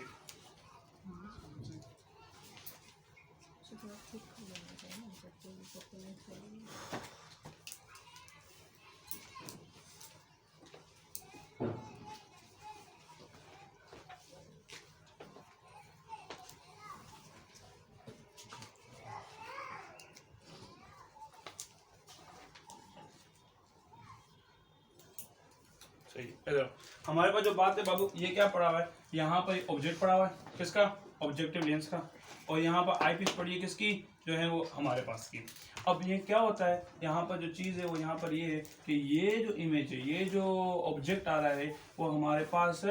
सही, इधर हमारे पास जो बात है बाबू, ये क्या पड़ा हुआ है, यहाँ पर ऑब्जेक्ट पड़ा हुआ है, किसका, ऑब्जेक्टिव लेंस का, और यहाँ पर आई पीस पड़ी है किसकी, जो है वो हमारे पास की। अब ये क्या होता है, यहाँ पर जो चीज़ है वो यहाँ पर ये है कि ये जो इमेज है, ये जो ऑब्जेक्ट आ रहा है वो हमारे पास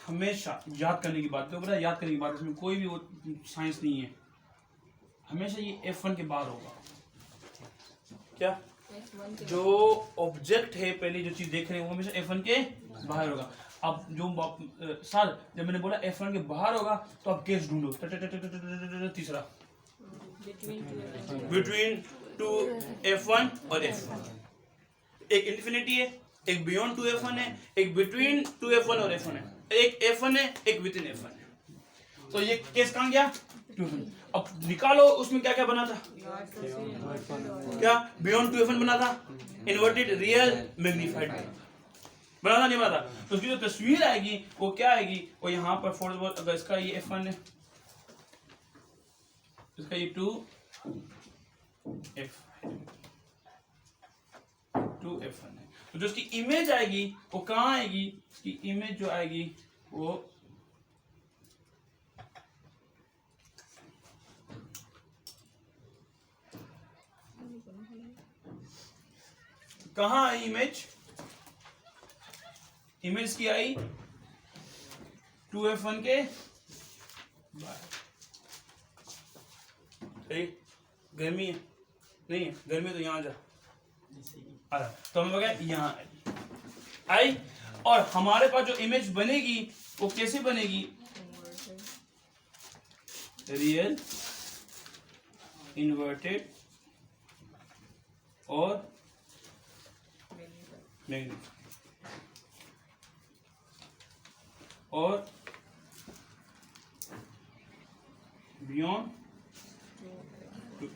हमेशा याद करने की बात, तो बड़ा याद करने की बात, इसमें कोई भी वो साइंस नहीं है, हमेशा ये F1 के बाहर होगा। क्या जो ऑब्जेक्ट है, पहले जो चीज देख रहे हैं वो हमेशा F1 के बाहर होगा। अब जो सर जब मैंने बोला F1 के बाहर होगा तो आप केस ढूंढो, तीसरा बिटवीन टू F1 और F1, एक इन्फिनिटी है, एक बियॉन्ड टू F1 है, एक बिटवीन टू F1 और F1 है, एक F1 है, एक विद इन F1 है। तो ये केस कहाँ गया, अब निकालो उसमें क्या क्या बना था, क्या बियॉन्ड टू F1 बना था, इन्वर्टेड रियल मैग्नीफाइड बना था, नहीं बना था। तो उसकी जो तस्वीर आएगी वो क्या आएगी, वो यहाँ पर फॉर एग्जांपल अगर इसका ये F1 है, इसका ये 2F1 है, तो जो उसकी इमेज आएगी वो कहाँ आएगी, उसकी इमेज जो आएगी वो कहाँ आई, इमेज की आई 2F1 के बाहर। गर्मी है, नहीं है गर्मी, तो यहाँ जा आ रहा, तो हमें बगैर यहाँ आई, और हमारे पास जो इमेज बनेगी वो कैसे बनेगी, रियल, इन्वर्टेड और मैग्नीफाइड, और बियॉन्ड टू F।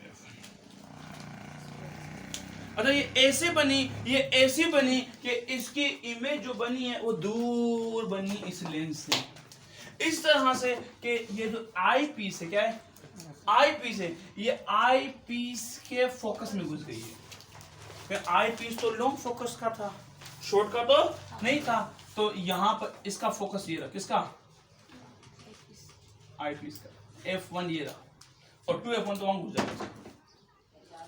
अच्छा ये ऐसे बनी, ये ऐसी बनी कि इसकी इमेज जो बनी है वो दूर बनी इस लेंस से, इस तरह से कि ये जो आई पीस है, क्या है, आई पीस है, ये आई पीस के फोकस में घुस गई है। आई पीस तो लॉन्ग फोकस का था, शॉर्ट का तो नहीं था, तो यहाँ पर इसका फोकस ये रहा, किसका, आई पीस का, F1 ये रहा, और 2F1 तो वहां घुस जाएगा,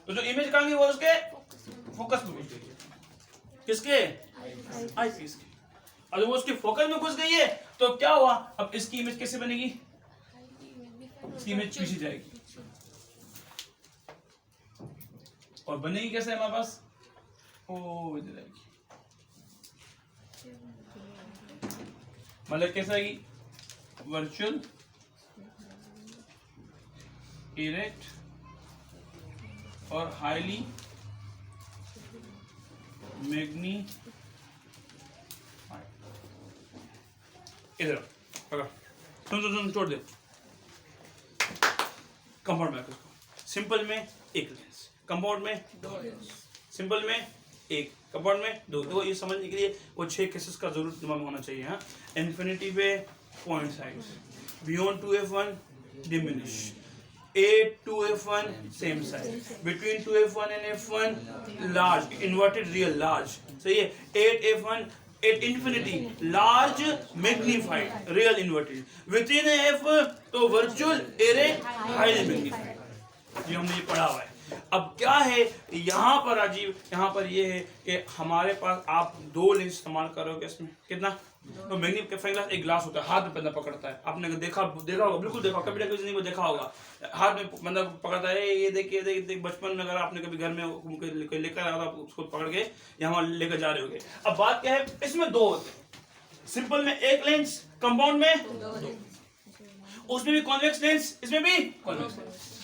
तो जो इमेज कहाँ गई वो उसके फोकस में घुस गई है, किसके, आई पीस के। और वो उसके फोकस में घुस गई है तो क्या हुआ, अब इसकी इमेज कैसे बनेगी, इसकी इमेज पीछे जाएगी, और बनेगी कैसे हमारे पास, ओ इधर आएगी, मतलब कैसे आएगी, वर्चुअल इरेक्ट और हाईली मैग्नीफाइड, इधर पकड़, सुन छोड़ दे, कंपाउंड में सिंपल में एक लेंस, कंपाउंड में दो लेंस, सिंपल में एक, कंपाउंड में दो। तो ये समझने के लिए वो 6 केसेस का जरूर दिमाग में होना चाहिए। हाँ, इन्फिनिटी पे point size, beyond 2F1 diminish, 8 2F1 same size, between 2F1 and F1 large, inverted real large, सही है, 8F1 at infinity, large magnified, real inverted. Within F तो virtual array highly magnified. ये हमने ये पढ़ा हुआ है। अब क्या है यहाँ पर राजीव, यहाँ पर ये है कि हमारे पास आप दो लेंस इस्तेमाल करोगे इसमें कितना, तो मैग्नीफाइंग ग्लास एक ग्लास होता है, हाथ में बंदा पकड़ता है, आपने देखा होगा, बिल्कुल देखा, कभी ना कभी जिंदगी में देखा होगा, हाथ में बंदा पकड़ता है, ये देख बचपन में अगर आपने कभी घर में लेकर आया था उसको पकड़ के यहाँ लेकर जा रहे होगे। अब बात क्या है, इसमें दो होते हैं, सिंपल में एक लेंस, कंपाउंड में उसमें भी कॉन्वेक्स लेंस, इसमें भी कॉन्वेक्स लेंस।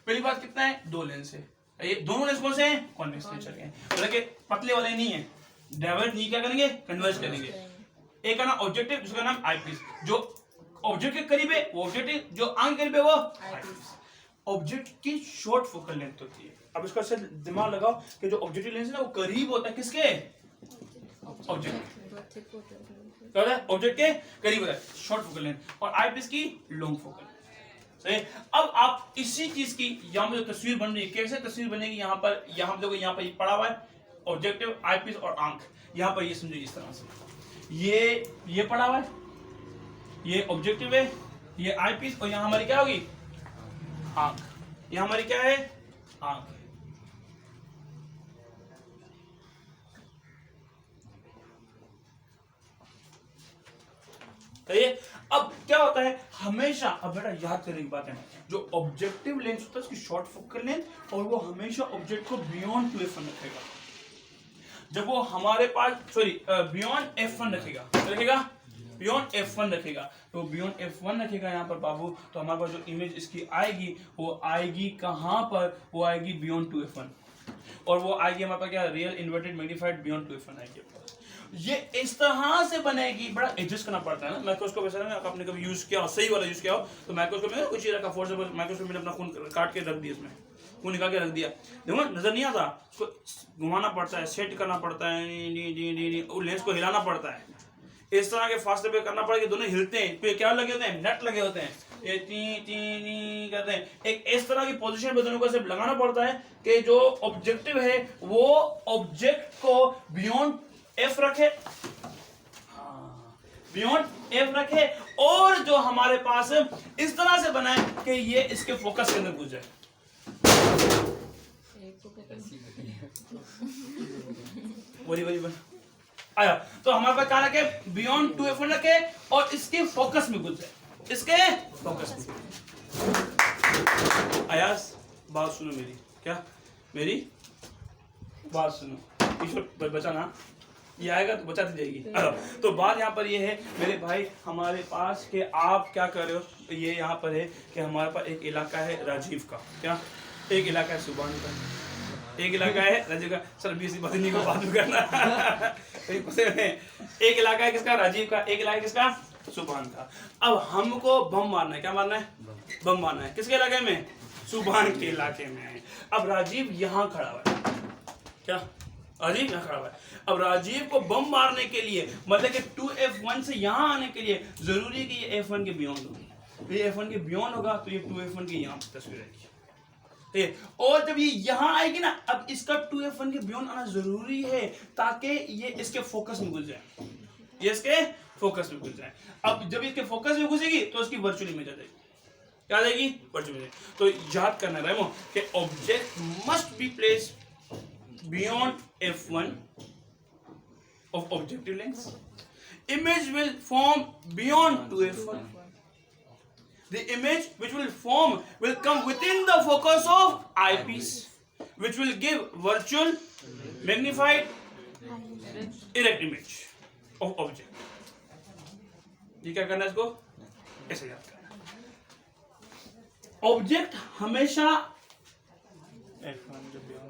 पहली बात कितना है, दो लेंस है, ये दोनों लेंस कौन से हैं, कॉन्वेक्स नेचर के हैं, मतलब कि पतले वाले नहीं है, डाइवर्ज नहीं क्या करेंगे, कन्वर्ज करेंगे। एक का नाम ऑब्जेक्टिव, दूसरा नाम आईपीस। जो ऑब्जेक्ट के करीब है वो ऑब्जेक्टिव, जो आंख के करीब है वो आईपीस। ऑब्जेक्ट की शॉर्ट फोकल लेंथ होती है। अब इसका से दिमाग लगाओ कि जो ऑब्जेक्टिव लेंस है ना वो करीब होता है किसके, ऑब्जेक्ट के करीब होता है शॉर्ट फोकल लेंथ, और आईपीस की लॉन्ग फोकल। सही। अब आप इसी चीज की यहाँ पर जो तस्वीर बन रही है, कैसे तस्वीर बनेगी, यहाँ पर देखो, यहाँ पर पड़ा हुआ है ऑब्जेक्टिव, आईपीस और आंख। यहाँ पर ये समझो इस तरह से, ये पड़ा हुआ है, ये ऑब्जेक्टिव है, ये आईपीस, और यहाँ हमारी क्या होगी, आंख। यहाँ हमारी क्या है, आंख। तो ये अब क्या होता है हमेशा, अब बेटा याद करने की बात है, जो ऑब्जेक्टिव लेंस होता है उसकी शॉर्ट फोकल लेंथ, और वो हमेशा ऑब्जेक्ट को बियॉन्ड 2f1 रखेगा। जब वो हमारे पास बियॉन्ड f1 रखेगा, बियॉन्ड f1 रखेगा, तो बियॉन्ड f1 रखेगा यहाँ पर बाबू, तो हमारे पास जो इमेज इसकी आएगी वो आएगी कहाँ पर, वो आएगी बियॉन्ड 2f1, और वो आएगी हमारे पास क्या, real inverted magnified beyond 2f1 आएगी। ये इस तरह से बनेगी, बड़ा एडजस्ट करना पड़ता है ना। माइक्रोस्कोप ऐसा ना, आपने कभी यूज किया हो, सही वाला यूज किया हो, तो माइक्रोस्कोप में कुछ रखा, फॉर एग्जांपल माइक्रोस्कोप में अपना खून काट के रख दिया, इसमें खून निकाल के रख दिया, देखो नजर नहीं आता, उसको घुमाना पड़ता है, सेट करना पड़ता है, वो लेंस को हिलाना पड़ता है, इस तरह के फासले पे करना पड़ेगा, दोनों हिलते हैं, फिर क्या लगे होते हैं, नट लगे होते हैं, ये टी करते हैं, एक इस तरह की पोजीशन पे दोनों को सिर्फ लगाना पड़ता है कि जो ऑब्जेक्टिव है वो ऑब्जेक्ट को बियॉन्ड एफ रखे, बियॉन्ड एफ रखे, और जो हमारे पास इस तरह से बनाए कि ये इसके फोकस के अंदर घुस जाए। वही आया, तो हमारे पास क्या रखे, बियॉन्ड 2f1 रखे, और इसके फोकस में घुस जाए, इसके फोकस में। आयास बात सुनो मेरी, क्या मेरी बात सुनो, ईश्वर बचा ना, ये आएगा तो बचाती जाएगी। तो बात यहाँ पर ये है मेरे भाई हमारे पास कि आप क्या कर रहे हो, ये यहाँ पर है कि हमारे पास एक इलाका है राजीव का, क्या एक इलाका है सुभान का, एक इलाका है राजीव का, सर बीसी बदनी को बात करना एक इलाका है किसका, राजीव का, एक इलाका है किसका, सुभान का। अब हमको बम मारना है, क्या मारना है, बम मारना है, किसके इलाके में, सुभान के इलाके में। अब राजीव यहाँ खड़ा हुआ है, क्या राजीव यहाँ खड़ा हुआ है। अब राजीव को बम मारने के लिए, मतलब कि 2f1 से यहाँ आने के लिए जरूरी है कि ये f1 के बियॉन्ड होगी, तो ये f1 के बियॉन्ड होगा, तो ये 2f1 की यहाँ तस्वीर आएगी, और जब ये यहाँ आएगी ना, अब इसका 2f1 के बियॉन्ड आना जरूरी है ताकि ये इसके फोकस में घुस जाए, ये इसके फोकस में घुस जाए। अब जब इसके फोकस में घुसेगी तो इसकी वर्चुअल इमेज आ जाएगी, क्या आ जाएगी, वर्चुअल इमेज। तो याद करना रेमो कि object must be placed beyond f1 of objective lens. Image will form beyond 2f1. The image which will form will come within the focus of eyepiece, which will give virtual magnified erect image of object. ये क्या करना है, इसको ऐसे याद करना। Object हमेशा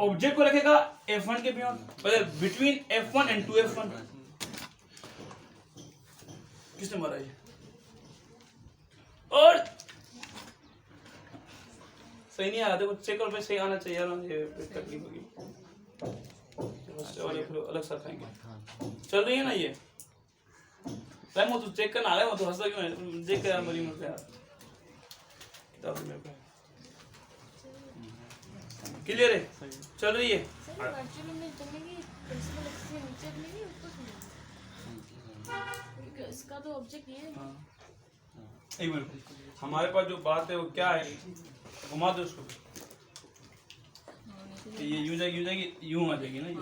object को रखेगा f1 के बियॉन्ड, मतलब बिटवीन f1 एंड 2f1। किसने मारा ये, और सही नहीं आ रहा, देखो चेक और पे सही आना चाहिए यार, ये तकलीफ होगी, अलग सा खाएंगे। चल रही है ना ये, मैं तो चेक करना आ रहा है, तो हंसा क्यों, देख कर यार मरी मुझे यार, किताब में पे क्लियर है, चल रही है। इसका तो ऑब्जेक्ट ये है। एक मिनट, हमारे पास जो बात है वो क्या है, घुमा दो उसको, ये यूं जाएगी यूं आ जाएगी ना ये।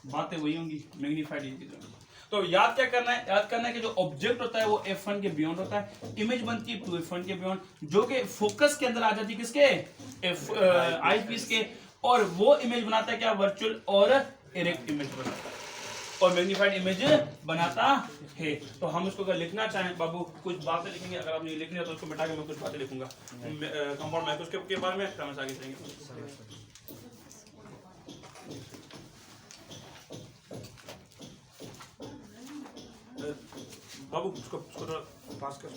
बातें वही होंगी, मैग्नीफाइड ये चीजें। तो याद क्या करना है, याद करना है कि जो ऑब्जेक्ट होता है वो f1 के बियॉन्ड होता है, इमेज बनती है 2f1 के बियॉन्ड, जो कि फोकस के अंदर आ जाती है किसके, आई पीस के, और वो इमेज बनाता है क्या, वर्चुअल और इरेक्ट इमेज बनाता है, और मैग्नीफाइड इमेज बनाता है। तो हम उसको अगर लिखना चाहें बाबू, कुछ बातें लिखेंगे, अगर आप ये लिख लिया तो उसको मिटा के मैं कुछ बातें लिखूंगा कंपाउंड माइक्रोस्कोप के बारे में, हम आगे चलेंगे। बाबू उसको थोड़ा पास कर।